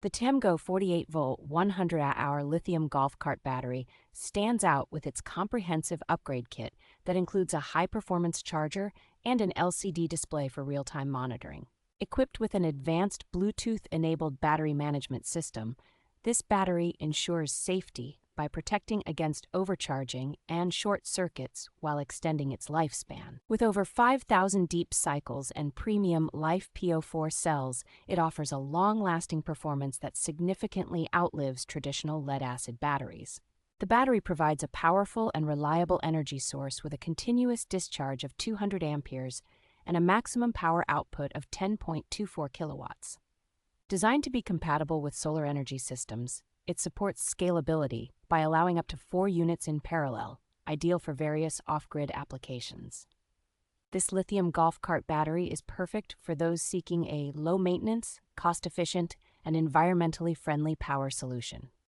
The TEMGO 48V 100Ah Lithium Golf Cart Battery stands out with its comprehensive upgrade kit that includes a high-performance charger and an LCD display for real-time monitoring. Equipped with an advanced Bluetooth-enabled battery management system, this battery ensures safety by protecting against overcharging and short circuits while extending its lifespan. With over 5,000 deep cycles and premium LiFePO4 cells, it offers a long-lasting performance that significantly outlives traditional lead-acid batteries. The battery provides a powerful and reliable energy source with a continuous discharge of 200 amperes and a maximum power output of 10.24 kilowatts. Designed to be compatible with solar energy systems, it supports scalability by allowing up to 4 units in parallel, ideal for various off-grid applications. This lithium golf cart battery is perfect for those seeking a low-maintenance, cost-efficient, and environmentally friendly power solution.